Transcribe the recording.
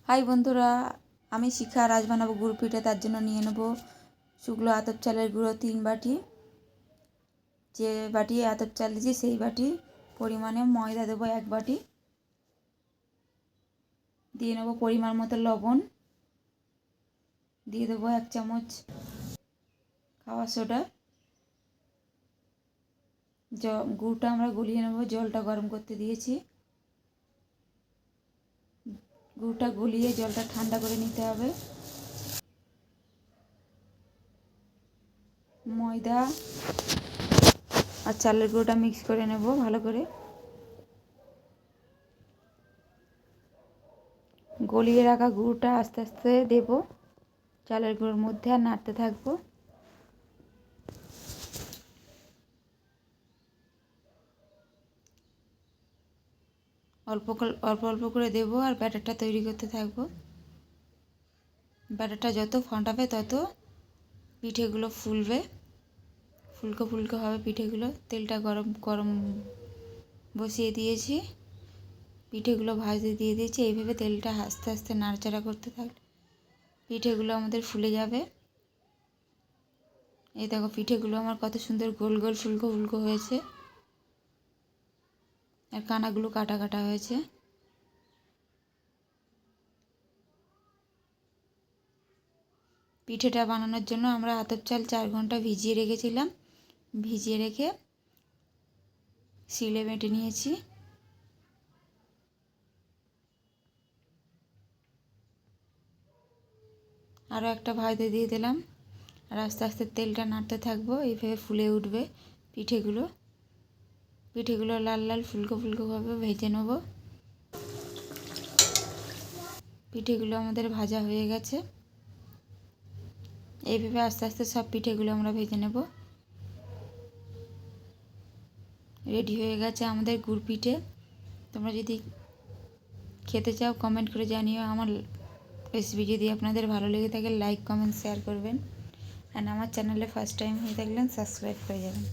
High বন্ধুরা, আমি শিখা আর আজ বানাবো গুড় পিঠে। তার জন্য নিয়ে নেব শুকনো আতপ চালের গুঁড়ো 3 বাটি। যে বাটি আতপ চাল দিয়েছি সেই বাটি পরিমাণে ময়দা দেবো 1 বাটি। দিয়ে নেব পরিমাণ মতো লবণ, দিয়ে দেবো 1 চামচ খাওয়া সোডা। গুড়টা আমরা গলিয়ে নেব, জলটা গরম করতে দিয়েছি। গুড়টা গলিয়ে জলটা ঠান্ডা করে নিতে হবে। ময়দা আর চালের গুঁড়োটা মিক্স করে নেব ভালো করে। গলিয়ে রাখা গুড়টা আস্তে আস্তে দেব চালের গুঁড়োর মধ্যে আর নাড়তে থাকবো। অল্প অল্প করে দেব আর ব্যাটারটা তৈরি করতে থাকবো। ব্যাটারটা যত ফোটাবে তত পিঠেগুলো ফুলবে, ফুলকো ফুলকো হবে পিঠেগুলো। তেলটা গরম বসিয়ে দিয়েছি, পিঠেগুলো ভাজতে দিয়ে দিয়েছি। এইভাবে তেলটা আস্তে আস্তে নাড়াচাড়া করতে থাকলে পিঠেগুলো আমাদের ফুলে যাবে। এই দেখো পিঠেগুলো আমার কত সুন্দর গোল গোল ফুলকো ফুলকো হয়েছে, আর কানাগুলো কাটা কাটা হয়েছে। পিঠেটা বানানোর জন্য আমরা আতপ চাল 4 ঘন্টা ভিজিয়ে রেখেছিলাম। ভিজিয়ে রেখে শিলে বেটে নিয়েছি। আরও একটা ভাজতে দিয়ে দিলাম, আর আস্তে আস্তে তেলটা নাড়তে থাকবো। এইভাবে ফুলে উঠবে পিঠেগুলো। পিঠেগুলো লাল লাল ফুলকো ফুলকোভাবে ভেজে নেব। পিঠেগুলো আমাদের ভাজা হয়ে গেছে। এইভাবে আস্তে আস্তে সব পিঠেগুলো আমরা ভেজে নেব। রেডি হয়ে গেছে আমাদের গুড় পিঠে। তোমরা যদি খেতে চাও কমেন্ট করে জানিও। আমার রেসিপি যদি আপনাদের ভালো লেগে থাকে লাইক কমেন্ট শেয়ার করবেন, অ্যান্ড আমার চ্যানেলে ফার্স্ট টাইম হয়ে থাকলেন সাবস্ক্রাইব করে যাবেন।